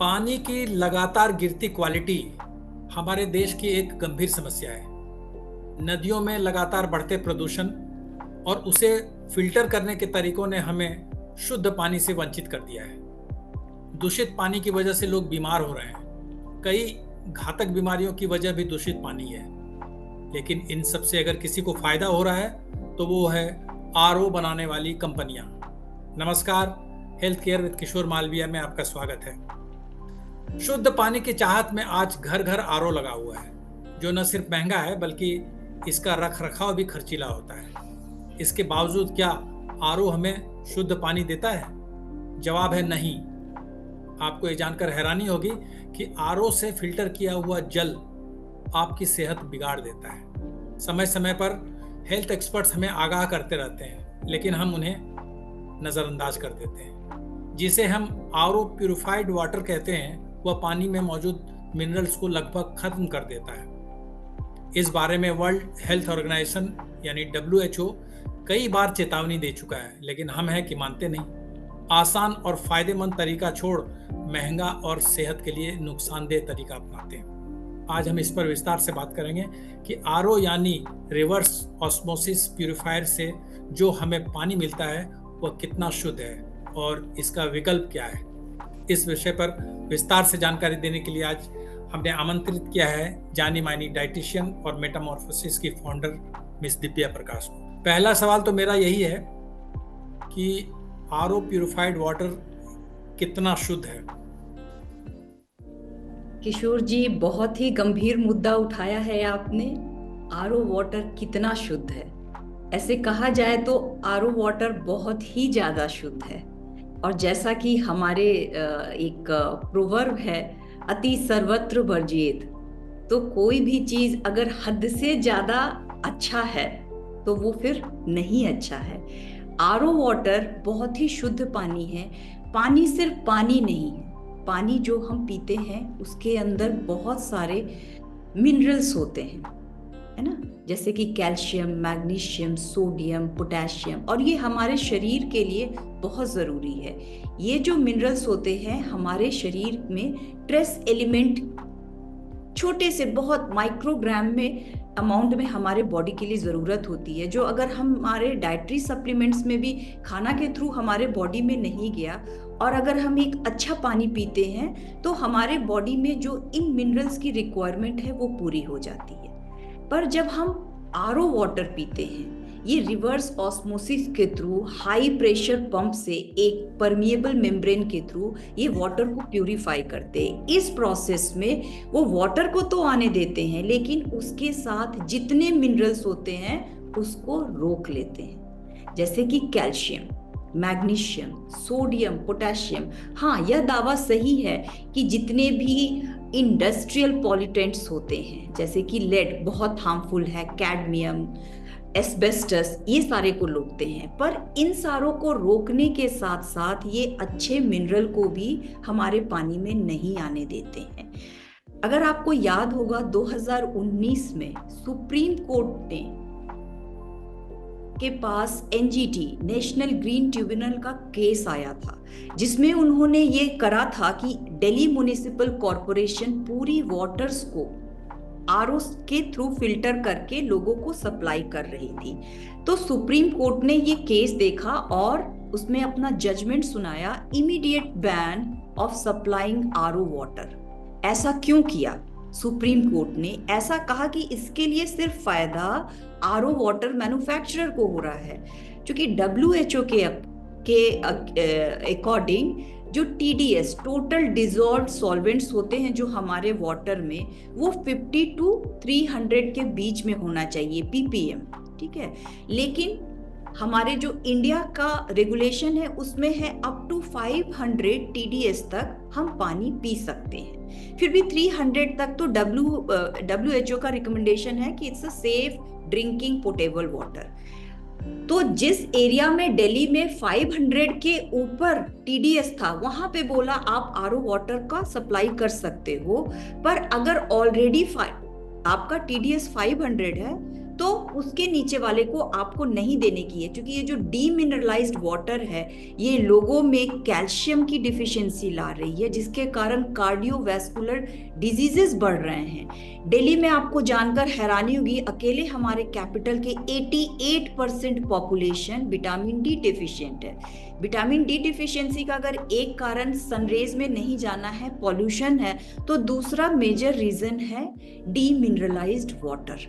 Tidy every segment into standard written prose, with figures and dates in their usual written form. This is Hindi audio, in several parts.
पानी की लगातार गिरती क्वालिटी हमारे देश की एक गंभीर समस्या है। नदियों में लगातार बढ़ते प्रदूषण और उसे फिल्टर करने के तरीकों ने हमें शुद्ध पानी से वंचित कर दिया है। दूषित पानी की वजह से लोग बीमार हो रहे हैं। कई घातक बीमारियों की वजह भी दूषित पानी है। लेकिन इन सब से अगर किसी को फायदा हो रहा है तो वो है आरओ बनाने वाली कंपनियां। नमस्कार, हेल्थ केयर विद किशोर मालविया में आपका स्वागत है। शुद्ध पानी की चाहत में आज घर घर आरओ लगा हुआ है, जो न सिर्फ महंगा है बल्कि इसका रख रखाव भी खर्चीला होता है। इसके बावजूद क्या आरओ हमें शुद्ध पानी देता है? जवाब है नहीं। आपको ये जानकर हैरानी होगी कि आरओ से फिल्टर किया हुआ जल आपकी सेहत बिगाड़ देता है। समय समय पर हेल्थ एक्सपर्ट्स हमें आगाह करते रहते हैं, लेकिन हम उन्हें नज़रअंदाज कर देते हैं। जिसे हम आरओ प्यूरिफाइड वाटर कहते हैं, वह पानी में मौजूद मिनरल्स को लगभग खत्म कर देता है। इस बारे में वर्ल्ड हेल्थ ऑर्गेनाइजेशन यानी WHO कई बार चेतावनी दे चुका है, लेकिन हम हैं कि मानते नहीं। आसान और फायदेमंद तरीका छोड़ महंगा और सेहत के लिए नुकसानदेह तरीका अपनाते हैं। आज हम इस पर विस्तार से बात करेंगे कि आरओ यानी रिवर्स ऑस्मोसिस प्यूरिफायर से जो हमें पानी मिलता है वह कितना शुद्ध है और इसका विकल्प क्या है। इस विषय पर विस्तार से जानकारी देने के लिए आज हमने आमंत्रित किया है जानी मानी डाइटिशियन और मेटामॉर्फोसिस की फाउंडर मिस दिव्या प्रकाश को। पहला सवाल तो मेरा यही है कि आरओ प्यूरिफाइड वाटर कितना शुद्ध है? किशोर जी, बहुत ही गंभीर मुद्दा उठाया है आपने। आरओ वाटर कितना शुद्ध है? ऐसे कहा जाए तो आरओ वाटर बहुत ही ज्यादा शुद्ध है। और जैसा कि हमारे एक प्रोवर्ब है, अति सर्वत्र वर्जित। तो कोई भी चीज अगर हद से ज्यादा अच्छा है तो वो फिर नहीं अच्छा है। आरओ वाटर बहुत ही शुद्ध पानी है। पानी सिर्फ पानी नहीं है, पानी जो हम पीते हैं उसके अंदर बहुत सारे मिनरल्स होते हैं, है ना, जैसे कि कैल्शियम, मैग्नीशियम, सोडियम, पोटेशियम, और ये हमारे शरीर के लिए बहुत ज़रूरी है। ये जो मिनरल्स होते हैं हमारे शरीर में ट्रेस एलिमेंट छोटे से बहुत माइक्रोग्राम में अमाउंट में हमारे बॉडी के लिए ज़रूरत होती है, जो अगर हमारे डाइटरी सप्लीमेंट्स में भी खाना के थ्रू हमारे बॉडी में नहीं गया और अगर हम एक अच्छा पानी पीते हैं तो हमारे बॉडी में जो इन मिनरल्स की रिक्वायरमेंट है वो पूरी हो जाती है। पर जब हम आरओ वाटर पीते हैं, ये रिवर्स ऑस्मोसिस के थ्रू हाई प्रेशर पंप से एक परमिएबल मेम्ब्रेन के थ्रू ये वाटर को प्यूरिफाई करते हैं। इस प्रोसेस में वो वाटर को तो आने देते हैं, लेकिन उसके साथ जितने मिनरल्स होते हैं उसको रोक लेते हैं, जैसे कि कैल्शियम, मैग्नीशियम, सोडियम, पोटेशियम। हाँ, यह दावा सही है कि जितने भी इंडस्ट्रियल पॉल्यूटेंट्स होते हैं जैसे कि लेड बहुत हार्मफुल है, कैडमियम, एस्बेस्टस, ये सारे को रोकते हैं। पर इन सारों को रोकने के साथ साथ ये अच्छे मिनरल को भी हमारे पानी में नहीं आने देते हैं। अगर आपको याद होगा 2019 में सुप्रीम कोर्ट ने के पास NGT, नेशनल ग्रीन ट्रिब्यूनल का केस आया था, जिसमें उन्होंने ये करा था कि दिल्ली म्युनिसिपल कॉरपोरेशन पूरी वाटर्स को आरओ के थ्रू फिल्टर करके लोगों को सप्लाई कर रही थी। तो सुप्रीम कोर्ट ने ये केस देखा और उसमें अपना जजमेंट सुनाया, immediate ban of supplying RO water. ऐसा क्यों किया? सुप्रीम कोर्ट ने ऐसा कहा कि इसके लिए सिर्फ फायदा आरओ वाटर मैन्युफैक्चरर को हो रहा है, क्योंकि WHO के अकॉर्डिंग जो TDS, टोटल डिजॉल्व्ड सॉल्वेंट्स होते हैं जो हमारे वाटर में, वो 50 to 300 के बीच में होना चाहिए ppm, ठीक है। लेकिन हमारे जो इंडिया का रेगुलेशन है उसमें है अप टू 500 TDS तक हम पानी पी सकते हैं। फिर भी 300 तक तो WHO का रिकमेंडेशन है कि it's a safe drinking potable water. तो जिस एरिया में दिल्ली में 500 के ऊपर TDS था, वहां पे बोला आप आरओ वाटर का सप्लाई कर सकते हो। पर अगर ऑलरेडी आपका TDS 500 है तो उसके नीचे वाले को आपको नहीं देने की है, क्योंकि ये जो डीमिनरलाइज्ड वाटर है ये लोगों में कैल्शियम की डिफिशियंसी ला रही है, जिसके कारण कार्डियोवैस्कुलर डिजीजेस बढ़ रहे हैं। दिल्ली में आपको जानकर हैरानी होगी, अकेले हमारे कैपिटल के 88% पॉपुलेशन विटामिन डी डिफिशियंट है। विटामिन डी डिफिशियंसी का अगर एक कारण सनरेज में नहीं जाना है, पॉल्यूशन है, तो दूसरा मेजर रीजन है डीमिनरलाइज्ड वाटर।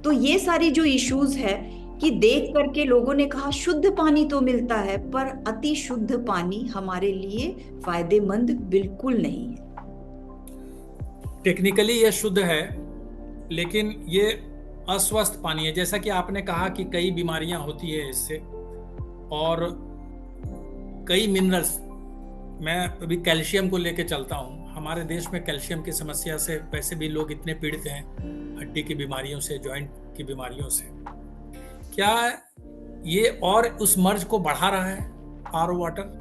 तो ये सारी जो इश्यूज है कि देख करके लोगों ने कहा शुद्ध पानी तो मिलता है, पर अति शुद्ध पानी हमारे लिए फायदेमंद बिल्कुल नहीं है। टेक्निकली ये शुद्ध है, लेकिन ये अस्वस्थ पानी है। जैसा कि आपने कहा कि कई बीमारियां होती है इससे, और कई मिनरल्स, मैं अभी कैल्शियम को लेके चलता हूँ। हमारे देश में कैल्शियम की समस्या से वैसे भी लोग इतने पीड़ित हैं, हड्डी की बीमारियों से, जॉइंट की बीमारियों से। क्या ये और उस मर्ज को बढ़ा रहा है आरओ वाटर?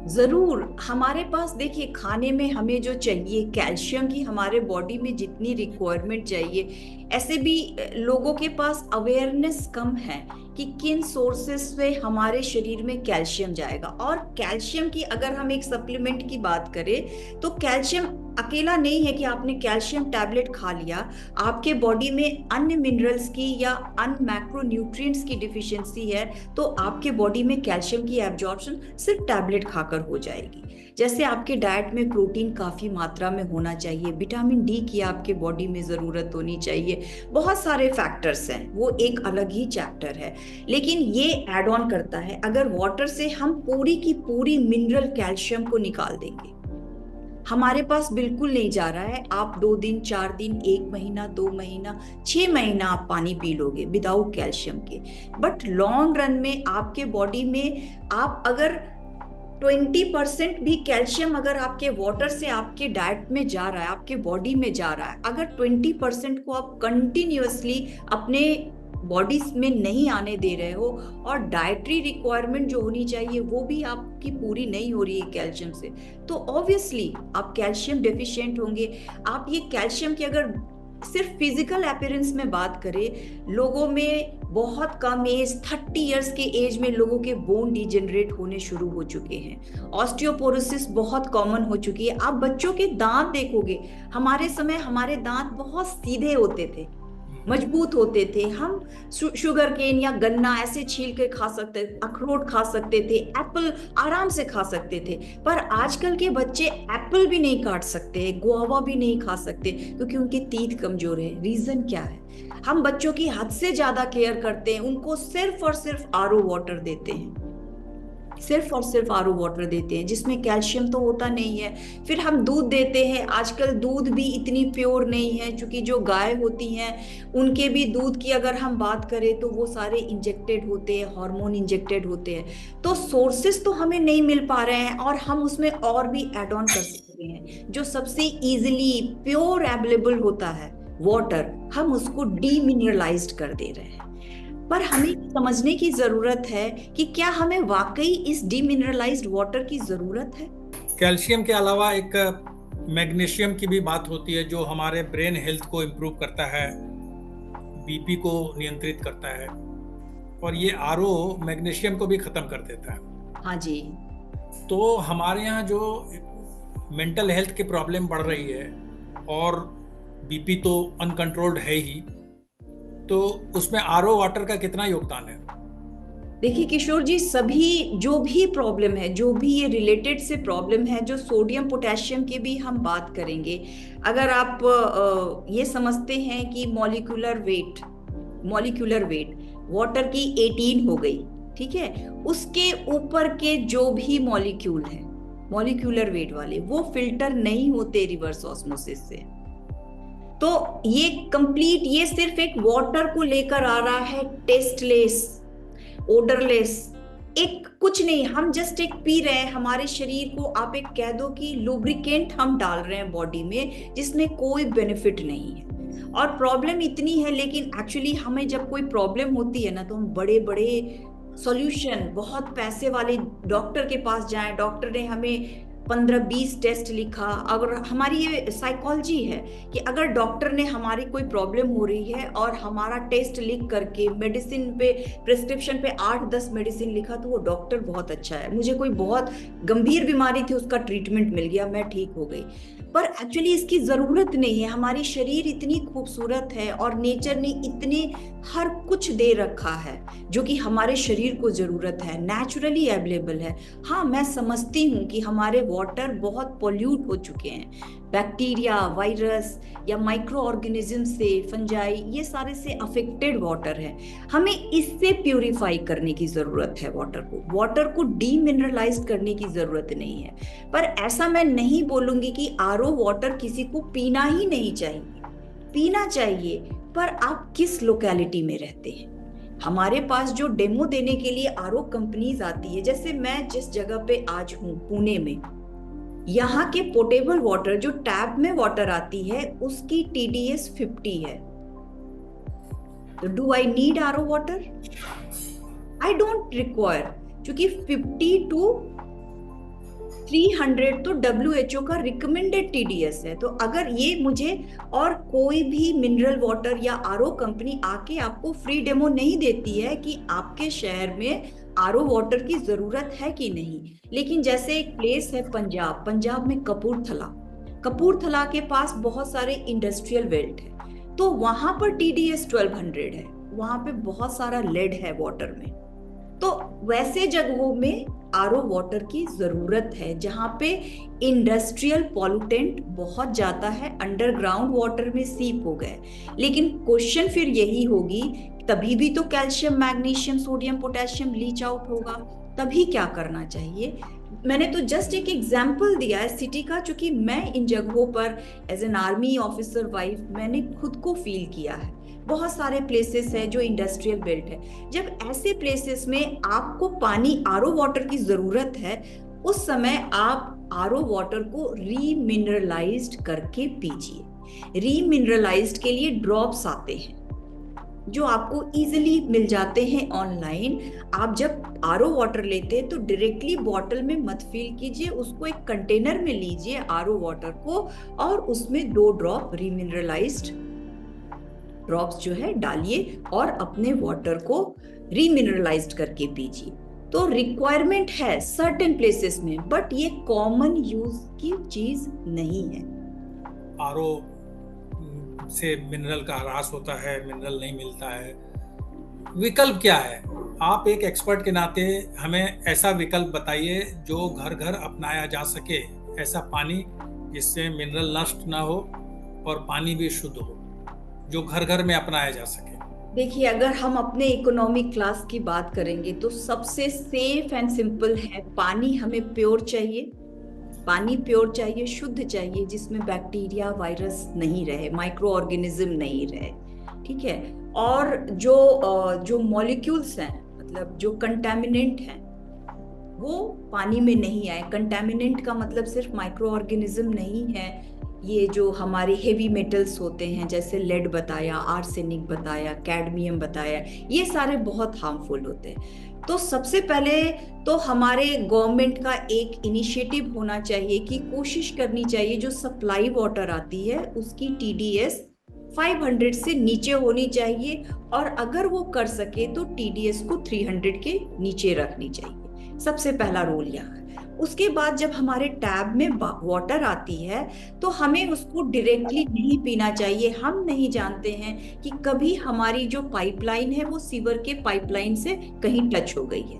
जरूर। हमारे पास देखिए, खाने में हमें जो चाहिए कैल्शियम की, हमारे बॉडी में जितनी रिक्वायरमेंट चाहिए, ऐसे भी लोगों के पास अवेयरनेस कम है कि किन सोर्सेस से हमारे शरीर में कैल्शियम जाएगा। और कैल्शियम की अगर हम एक सप्लीमेंट की बात करें तो कैल्शियम अकेला नहीं है कि आपने कैल्शियम टैबलेट खा लिया, आपके बॉडी में अन्य मिनरल्स की या अन्य मैक्रोन्यूट्रिएंट्स की डिफिशियंसी है तो आपके बॉडी में कैल्शियम की एब्जॉर्प्शन सिर्फ टैबलेट खाकर हो जाएगी। जैसे आपके डाइट में प्रोटीन काफी मात्रा में होना चाहिए, विटामिन डी की आपके बॉडी में जरूरत होनी चाहिए, बहुत सारे फैक्टर्स हैं, वो एक अलग ही चैप्टर है। लेकिन ये एड ऑन करता है, अगर वाटर से हम पूरी की पूरी मिनरल कैल्शियम को निकाल देंगे, हमारे पास बिल्कुल नहीं जा रहा है। आप 2 दिन, 4 दिन, 1 महीना, 2 महीना, 6 महीना आप पानी पी लोगे विदाउट कैल्शियम के, बट लॉन्ग रन में आपके बॉडी में आप अगर 20% भी कैल्शियम अगर आपके वाटर से आपके डाइट में जा रहा है, आपके बॉडी में जा रहा है, अगर 20% को आप कंटिन्यूअसली अपने बॉडी में नहीं आने दे रहे हो और डाइटरी रिक्वायरमेंट जो होनी चाहिए वो भी आपकी पूरी नहीं हो रही है कैल्शियम से, तो ऑब्वियसली आप कैल्शियम डेफिशिएंट होंगे। आप ये कैल्शियम की अगर सिर्फ फिजिकल अपीयरेंस में बात करें, लोगों में बहुत कम एज, 30 इयर्स के एज में लोगों के बोन डिजेनरेट होने शुरू हो चुके हैं, ऑस्टियोपोरोसिस बहुत कॉमन हो चुकी है। आप बच्चों के दांत देखोगे, हमारे समय हमारे दांत बहुत सीधे होते थे, मजबूत होते थे, हम शुगर केन या गन्ना ऐसे छील के खा सकते थे, अखरोट खा सकते थे, एप्पल आराम से खा सकते थे। पर आजकल के बच्चे एप्पल भी नहीं काट सकते, गुआवा भी नहीं खा सकते, क्योंकि उनके तीत कमजोर है। रीजन क्या है? हम बच्चों की हद से ज्यादा केयर करते हैं, उनको सिर्फ और सिर्फ आरओ वाटर देते हैं, सिर्फ और सिर्फ आरओ वाटर देते हैं जिसमें कैल्शियम तो होता नहीं है। फिर हम दूध देते हैं, आजकल दूध भी इतनी प्योर नहीं है, क्योंकि जो गाय होती हैं उनके भी दूध की अगर हम बात करें तो वो सारे इंजेक्टेड होते हैं, हार्मोन इंजेक्टेड होते हैं। तो सोर्सेस तो हमें नहीं मिल पा रहे हैं और हम उसमें और भी एड ऑन कर सकते हैं। जो सबसे इजीली प्योर अवेलेबल होता है वाटर, हम उसको डीमिनरलाइज्ड कर दे रहे हैं। पर हमें समझने की जरूरत है कि क्या हमें वाकई इस डीमिनरलाइज्ड वाटर की जरूरत है। कैल्शियम के अलावा एक मैग्नीशियम की भी बात होती है, जो हमारे ब्रेन हेल्थ को इम्प्रूव करता है, बीपी को नियंत्रित करता है, और ये आरओ मैग्नीशियम को भी खत्म कर देता है। हाँ जी। तो हमारे यहाँ जो मेंटल हेल्थ की प्रॉब्लम बढ़ रही है, और बीपी तो अनकंट्रोल्ड है ही, तो उसमें आरओ वाटर का कितना योगदान है? देखिए किशोर जी, सभी जो भी प्रॉब्लम है, जो भी ये रिलेटेड से प्रॉब्लम है, जो सोडियम पोटेशियम की भी हम बात करेंगे, अगर आप ये समझते हैं कि मॉलिक्यूलर वेट वाटर की 18 हो गई, ठीक है, उसके ऊपर के जो भी मॉलिक्यूल है मॉलिक्यूलर वेट वाले, वो फिल्टर नहीं होते रिवर्स ऑस्मोसिस से। तो ये कंप्लीट, ये सिर्फ एक वाटर को लेकर आ रहा है, टेस्टलेस, ओडरलेस, एक कुछ नहीं, हम जस्ट एक पी रहे हैं। हमारे शरीर को आप एक कह दो कि लुब्रिकेंट हम डाल रहे हैं बॉडी में, जिसमें कोई बेनिफिट नहीं है। और प्रॉब्लम इतनी है, लेकिन एक्चुअली हमें जब कोई प्रॉब्लम होती है ना, तो हम बड़े बड़े सॉल्यूशन, बहुत पैसे वाले डॉक्टर के पास जाएं, डॉक्टर ने हमें 15-20 टेस्ट लिखा। अगर हमारी ये साइकोलॉजी है कि अगर डॉक्टर ने हमारी कोई प्रॉब्लम हो रही है और हमारा टेस्ट लिख करके मेडिसिन पे, प्रिस्क्रिप्शन पे 8-10 मेडिसिन लिखा, तो वो डॉक्टर बहुत अच्छा है। मुझे कोई बहुत गंभीर बीमारी थी, उसका ट्रीटमेंट मिल गया, मैं ठीक हो गई। पर एक्चुअली इसकी जरूरत नहीं है। हमारी शरीर इतनी खूबसूरत है और नेचर ने इतने हर कुछ दे रखा है जो कि हमारे शरीर को जरूरत है, नेचुरली अवेलेबल है। हाँ, मैं समझती हूँ कि हमारे वाटर बहुत पोल्यूट हो चुके हैं, बैक्टीरिया, वायरस या माइक्रो ऑर्गेनिज्म से, फंजाई, ये सारे से अफेक्टेड वाटर है। हमें इससे प्यूरिफाई करने की जरूरत है वाटर को डीमिनरलाइज करने की जरूरत नहीं है। पर ऐसा मैं नहीं बोलूंगी कि आरओ वाटर किसी को पीना ही नहीं चाहिए, पीना चाहिए। पर आप किस लोकेलिटी में रहते हैं? हमारे पास जो डेमो देने के लिए आरओ कंपनीज आती है, जैसे मैं जिस जगह पे आज हूँ पुणे में, यहाँ के पोर्टेबल वाटर जो टैप में वाटर आती है उसकी TDS 50 है। तो do I need RO water? I don't require, क्योंकि 50 to 300 तो WHO का रिकमेंडेड TDS है। तो अगर ये मुझे और कोई भी मिनरल वाटर या आरओ कंपनी आके आपको फ्री डेमो नहीं देती है कि आपके शहर में आरओ वाटर की जरूरत है कि नहीं। लेकिन जैसे एक प्लेस है पंजाब में कपूरथला के पास बहुत सारे इंडस्ट्रियल बेल्ट है, तो वहां पर TDS 1200 है, वहां पे बहुत सारा लेड है वाटर में। तो वैसे जगहों में आरओ वाटर की जरूरत है जहां पे इंडस्ट्रियल पॉल्यूटेंट बहुत जाता है, अंडरग्राउंड वाटर में सीप हो गए। लेकिन क्वेश्चन फिर यही होगी, तभी भी तो calcium, magnesium, sodium, potassium leach out होगा, तभी क्या करना चाहिए? मैंने तो जस्ट एक एग्जाम्पल दिया है सिटी का, क्योंकि मैं इन जगहों पर as an army officer wife मैंने खुद को फील किया है। बहुत सारे प्लेसेस है जो इंडस्ट्रियल बेल्ट है। जब ऐसे प्लेसेस में आपको पानी, आरओ वाटर की जरूरत है, उस समय आप आरओ वाटर को रीमिनरलाइज्ड करके पीजिए। रीमिनरलाइज्ड के लिए ड्रॉप्स आते हैं जो आपको इजीली मिल जाते हैं ऑनलाइन। आप जब आरओ वाटर लेते हैं तो डायरेक्टली बॉटल में मत फिल कीजिए, उसको एक कंटेनर में लीजिए आरओ वाटर को, और उसमें 2 ड्रॉप रीमिनरलाइज्ड ड्रॉप्स जो है डालिए और अपने वाटर को रीमिनरलाइज्ड करके पीजिए। तो रिक्वायरमेंट है सर्टेन प्लेसेस में, बट ये कॉमन यूज की चीज नहीं है। आरओ से मिनरल का ह्रास होता है, मिनरल नहीं मिलता है, विकल्प क्या है? आप एक एक्सपर्ट के नाते हमें ऐसा विकल्प बताइए जो घर घर अपनाया जा सके, ऐसा पानी जिससे मिनरल नष्ट ना हो और पानी भी शुद्ध हो, जो घर घर में अपनाया जा सके। देखिए, अगर हम अपने इकोनॉमिक क्लास की बात करेंगे तो सबसे सेफ एंड सिंपल है, पानी हमें प्योर चाहिए, पानी प्योर चाहिए, शुद्ध चाहिए, जिसमें बैक्टीरिया, वायरस नहीं रहे, माइक्रो ऑर्गेनिज्म नहीं रहे, ठीक है। और जो मॉलिक्यूल्स हैं, मतलब जो कंटामिनेंट हैं, वो पानी में नहीं आए। कंटामिनेंट का मतलब सिर्फ माइक्रो ऑर्गेनिज्म नहीं है, ये जो हमारे हेवी मेटल्स होते हैं, जैसे लेड बताया, आर्सेनिक बताया, कैडमियम बताया, ये सारे बहुत हार्मफुल होते हैं। तो सबसे पहले तो हमारे गवर्नमेंट का एक इनिशिएटिव होना चाहिए कि कोशिश करनी चाहिए जो सप्लाई वाटर आती है उसकी TDS 500 से नीचे होनी चाहिए, और अगर वो कर सके तो TDS को 300 के नीचे रखनी चाहिए। सबसे पहला रूल यहाँ है। उसके बाद जब हमारे टैब में वाटर आती है तो हमें उसको डायरेक्टली नहीं पीना चाहिए। हम नहीं जानते हैं कि कभी हमारी जो पाइपलाइन है वो सीवर के पाइपलाइन से कहीं टच हो गई है,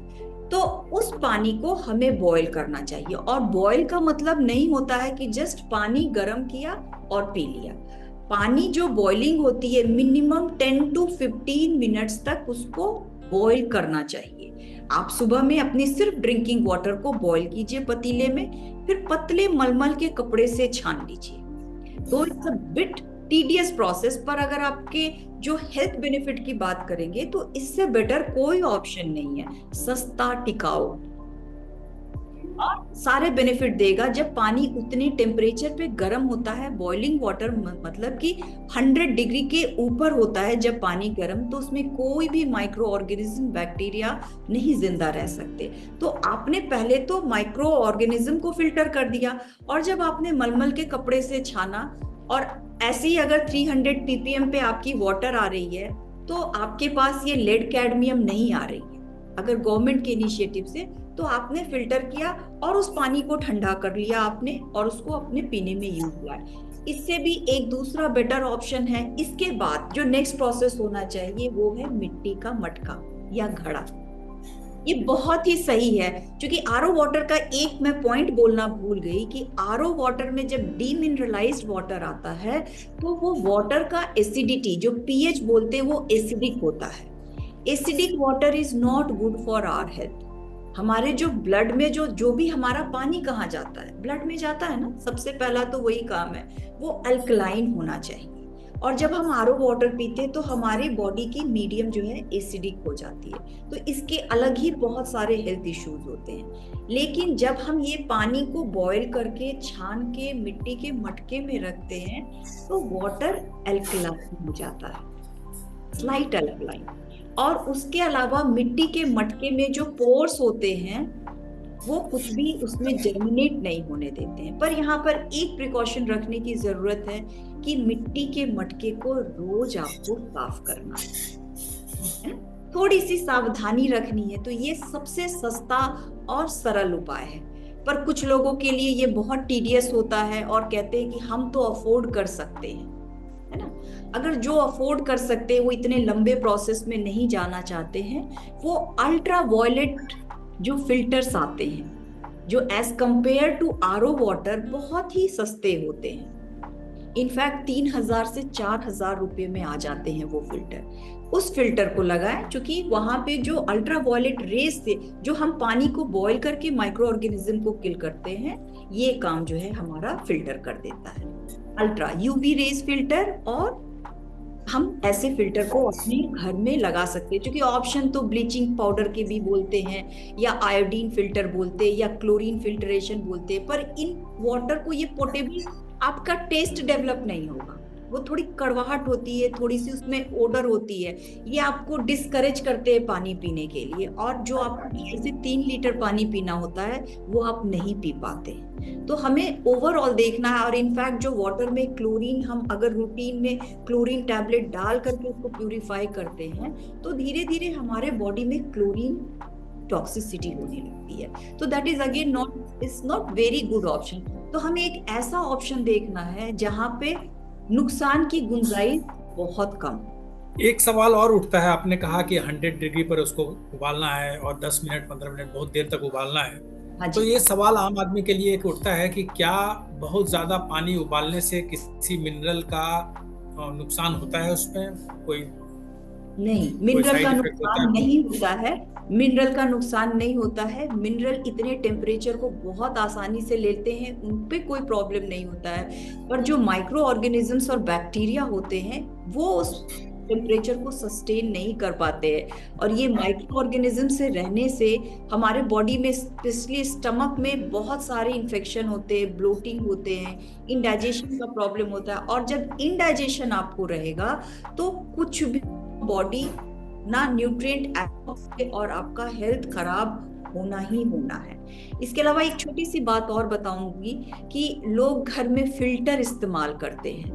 तो उस पानी को हमें बॉईल करना चाहिए। और बॉईल का मतलब नहीं होता है कि जस्ट पानी गर्म किया और पी लिया। पानी जो बॉइलिंग होती है मिनिमम 10 to 15 मिनट्स तक उसको बॉईल करना चाहिए। आप सुबह में अपनी सिर्फ ड्रिंकिंग वाटर को बॉईल कीजिए पतीले में, फिर पतले मलमल के कपड़े से छान लीजिए। तो it's a bit tedious process, पर अगर आपके जो हेल्थ बेनिफिट की बात करेंगे तो इससे बेटर कोई ऑप्शन नहीं है, सस्ता, टिकाऊ। और सारे बेनिफिट देगा। जब पानी उतने टेम्परेचर पे गर्म होता है, बॉइलिंग वाटर मतलब कि 100 डिग्री के ऊपर होता है जब पानी गर्म, तो उसमें कोई भी माइक्रो ऑर्गेनिज्म, बैक्टीरिया नहीं जिंदा रह सकते। तो आपने पहले तो माइक्रो ऑर्गेनिज्म को फिल्टर कर दिया, और जब आपने मलमल के कपड़े से छाना, और ऐसे ही अगर 300 ppm पे आपकी वाटर आ रही है, तो आपके पास ये लेड कैडमियम नहीं आ रही है अगर गवर्नमेंट के इनिशिएटिव से, तो आपने फिल्टर किया और उस पानी को ठंडा कर लिया आपने, और उसको अपने पीने में यूज किया। इससे भी एक दूसरा बेटर ऑप्शन है। इसके बाद जो नेक्स्ट प्रोसेस होना चाहिए वो है मिट्टी का मटका या घड़ा। ये बहुत ही सही है, क्योंकि आरओ वाटर का एक मैं पॉइंट बोलना भूल गई कि आरओ वाटर में जब डीमिनरलाइज्ड वाटर आता है, तो वो वाटर का एसिडिटी, जो पीएच बोलते हैं, वो एसिडिक होता है। Acidic water is not good for our health. हमारे जो ब्लड में जो जो भी हमारा पानी कहाँ जाता है, ब्लड में जाता है ना, सबसे पहला तो वही काम है, वो अल्कलाइन होना चाहिए। और जब हम आरओ वाटर पीते हैं तो हमारी बॉडी की मीडियम जो है एसिडिक हो जाती है, तो इसके अलग ही बहुत सारे हेल्थ इश्यूज होते हैं। लेकिन जब हम ये पानी को बॉईल करके छान के मिट्टी के मटके में रखते हैं, तो वाटर अल्कलाइन हो जाता है, स्लाइट अल्कलाइन। और उसके अलावा मिट्टी के मटके में जो पोर्स होते हैं, वो कुछ भी उसमें जर्मिनेट नहीं होने देते हैं। पर यहाँ पर एक प्रिकॉशन रखने की जरूरत है कि मिट्टी के मटके को रोज आपको साफ करना है, थोड़ी सी सावधानी रखनी है। तो ये सबसे सस्ता और सरल उपाय है। पर कुछ लोगों के लिए ये बहुत टीडियस होता है और कहते हैं कि हम तो अफोर्ड कर सकते हैं, है ना। अगर जो अफोर्ड कर सकते हैं वो इतने लंबे प्रोसेस में नहीं जाना चाहते हैं, वो अल्ट्रा वायलेट जो फिल्टर्स आते हैं, जो as compare to RO water बहुत ही सस्ते होते हैं। इनफैक्ट 3,000 से 4,000 रुपए में आ जाते हैं वो फिल्टर। उस फिल्टर को लगाएं, क्योंकि वहां पे जो अल्ट्रा वायलेट रेस से जो हम पानी को बॉईल करके माइक्रो ऑर्गेनिज्म को किल करते हैं, ये काम जो है हमारा फिल्टर कर देता है। अल्ट्रा यूवी रेस फिल्टर, और हम ऐसे फिल्टर को अपने घर में लगा सकते हैं। क्योंकि ऑप्शन तो ब्लीचिंग पाउडर के भी बोलते हैं, या आयोडीन फिल्टर बोलते हैं, या क्लोरीन फिल्ट्रेशन बोलते हैं, पर इन वाटर को ये पोर्टेबल, आपका टेस्ट डेवलप नहीं होगा। वो थोड़ी कड़वाहट होती है, थोड़ी सी उसमें ओडर होती है, ये आपको डिस्करेज करते हैं पानी पीने के लिए। और जो आपको 2 से 3 लीटर पानी पीना होता है, वो आप नहीं पी पाते। तो हमें ओवरऑल देखना है। और इनफैक्ट जो वाटर में क्लोरीन, हम अगर रूटीन में क्लोरीन टैबलेट डाल करके उसको प्यूरिफाई करते हैं, तो धीरे धीरे हमारे बॉडी में क्लोरीन टॉक्सिसिटी होने लगती है। तो that is again not very good option. तो हमें एक ऐसा ऑप्शन देखना है जहां पे नुकसान की गुंजाइश बहुत कम। एक सवाल और उठता है, आपने कहा कि 100 डिग्री पर उसको उबालना है और 10 मिनट 15 मिनट बहुत देर तक उबालना है। हाँ तो जी। ये सवाल आम आदमी के लिए एक उठता है कि क्या बहुत ज्यादा पानी उबालने से किसी मिनरल का नुकसान होता है, उसमें कोई नहीं, कोई मिनरल का साइड इफेक्ट होता नुकसान है? नहीं होता है। मिनरल का नुकसान नहीं होता है। मिनरल इतने टेम्परेचर को बहुत आसानी से लेते हैं, उन पे कोई प्रॉब्लम नहीं होता है। पर जो माइक्रो ऑर्गेनिजम्स और बैक्टीरिया होते हैं, वो उस टेम्परेचर को सस्टेन नहीं कर पाते हैं। और ये माइक्रो ऑर्गेनिज्म से रहने से हमारे बॉडी में, स्पेशली स्टमक में, बहुत सारे इन्फेक्शन होते हैं, ब्लोटिंग होते हैं, इंडाइजेशन का प्रॉब्लम होता है। और जब इंडाइजेशन आपको रहेगा, तो कुछ भी बॉडी ना न्यूट्रिएंट, और आपका हेल्थ खराब होना ही होना है। इसके अलावा एक छोटी सी बात और बताऊंगी कि लोग घर में फिल्टर इस्तेमाल करते हैं,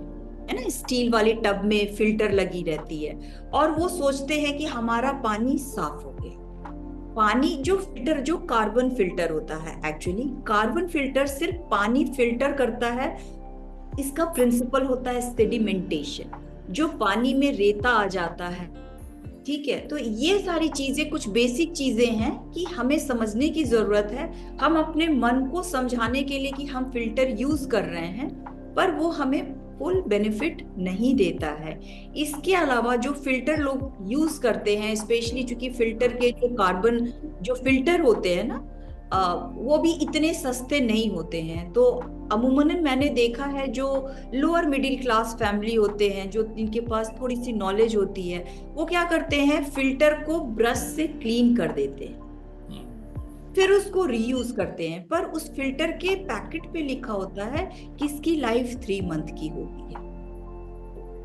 है ना, स्टील वाली टब में फिल्टर लगी रहती है, और वो सोचते हैं कि हमारा पानी साफ हो गया। पानी जो फिल्टर, जो कार्बन फिल्टर होता है, एक्चुअली कार्बन फिल्टर सिर्फ पानी फिल्टर करता है। इसका प्रिंसिपल होता है सेडिमेंटेशन, जो पानी में रेता आ जाता है। ठीक है, तो ये सारी चीजें कुछ बेसिक चीजें हैं कि हमें समझने की जरूरत है। हम अपने मन को समझाने के लिए कि हम फिल्टर यूज कर रहे हैं, पर वो हमें फुल बेनिफिट नहीं देता है। इसके अलावा जो फिल्टर लोग यूज करते हैं, स्पेशली चूंकि फिल्टर के जो कार्बन जो फिल्टर होते हैं ना, वो भी इतने सस्ते नहीं होते हैं। तो अमूमन मैंने देखा है, जो लोअर मिडिल क्लास फैमिली होते हैं, जो इनके पास थोड़ी सी नॉलेज होती है, वो क्या करते हैं, फिल्टर को ब्रश से क्लीन कर देते हैं। फिर उसको रीयूज करते हैं, पर उस फिल्टर के पैकेट पे लिखा होता है कि इसकी लाइफ 3 मंथ की होगी है।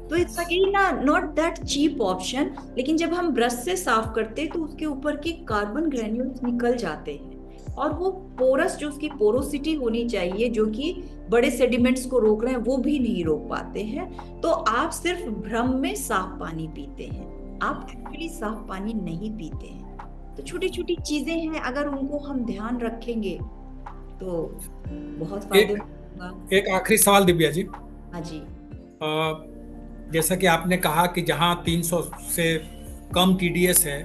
तो it's again not that cheap option. लेकिन जब हम ब्रश से साफ करते हैं तो उसके ऊपर के कार्बन ग्रेन्यूल्स निकल जाते हैं, और वो पोरस, जो उसकी पोरोसिटी होनी चाहिए, जो कि बड़े सेडिमेंट्स को रोक रहे हैं, वो भी नहीं रोक पाते हैं। तो आप सिर्फ भ्रम में साफ पानी पीते हैं, आप एक्चुअली साफ पानी नहीं पीते हैं। तो छोटी छोटी चीजें हैं, अगर उनको हम ध्यान रखेंगे तो बहुत फायदे होगा। एक आखिरी सवाल दिव्या जी। हाँ जी। जैसा कि आपने कहा कि जहां 300 से कम टीडीएस है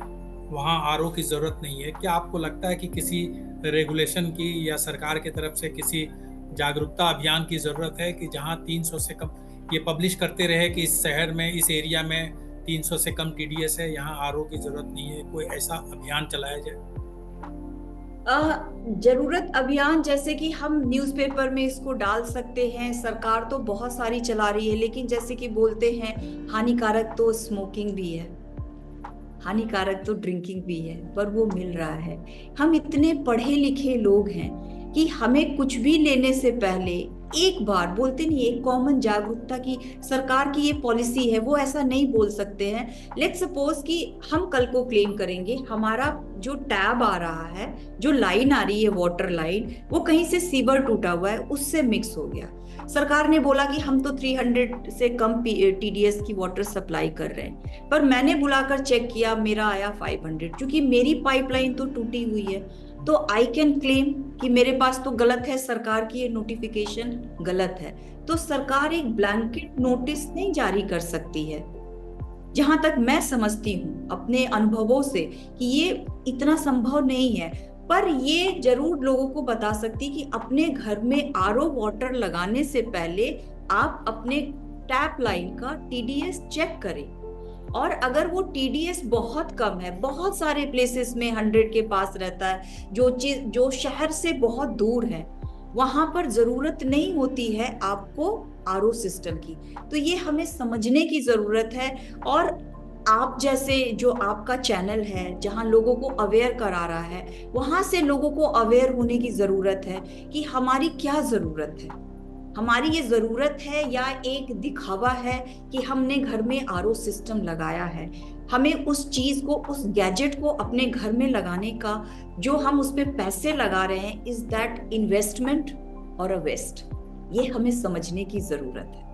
वहां आरओ की जरूरत नहीं है, क्या आपको लगता है कि किसी रेगुलेशन की या सरकार की तरफ से किसी जागरूकता अभियान की जरूरत है कि जहां 300 से कम ये पब्लिश करते रहे कि इस शहर में, इस एरिया में 300 से कम टीडीएस है, यहाँ आरओ की जरूरत नहीं है, कोई ऐसा अभियान चलाया जाए? जरूरत अभियान जैसे कि हम न्यूज़पेपर में इसको डाल सकते हैं, सरकार तो बहुत सारी चला रही है, लेकिन जैसे कि बोलते हैं हानिकारक तो स्मोकिंग भी है, हानिकारक तो ड्रिंकिंग भी है, पर वो मिल रहा है। हम इतने पढ़े लिखे लोग हैं कि हमें कुछ भी लेने से पहले एक बार, बोलते नहीं, एक कॉमन जागरूकता की सरकार की ये पॉलिसी है, वो ऐसा नहीं बोल सकते हैं। लेट्स सपोज कि हम कल को क्लेम करेंगे हमारा जो टैब आ रहा है, जो लाइन आ रही है वाटर लाइन, वो कहीं से सीवर टूटा हुआ है, उससे मिक्स हो गया। सरकार ने बोला कि हम तो 300 से कम टीडीएस की वाटर सप्लाई कर रहे हैं, पर मैंने बुलाकर चेक किया, मेरा आया 500, क्योंकि मेरी पाइपलाइन तो टूटी हुई है। तो आई कैन क्लेम कि मेरे पास तो गलत है, सरकार की ये नोटिफिकेशन गलत है। तो सरकार एक ब्लैंकेट नोटिस नहीं जारी कर सकती है, जहां तक मैं समझती हूँ अपने अनुभवों से, कि ये इतना संभव नहीं है। पर ये जरूर लोगों को बता सकती कि अपने घर में आरओ वाटर लगाने से पहले आप अपने टैप लाइन का टीडीएस चेक करें। और अगर वो टीडीएस बहुत कम है, बहुत सारे प्लेसेस में 100 के पास रहता है, जो शहर से बहुत दूर है, वहां पर जरूरत नहीं होती है आपको आरओ सिस्टम की। तो ये हमें समझने की जरूरत है। और आप जैसे जो आपका चैनल है जहां लोगों को अवेयर करा रहा है, वहां से लोगों को अवेयर होने की जरूरत है कि हमारी क्या जरूरत है, हमारी ये जरूरत है या एक दिखावा है कि हमने घर में आरओ सिस्टम लगाया है। हमें उस चीज को, उस गैजेट को अपने घर में लगाने का, जो हम उस पे पैसे लगा रहे हैं, इज दैट इन्वेस्टमेंट और अ वेस्ट? ये हमें समझने की जरूरत है।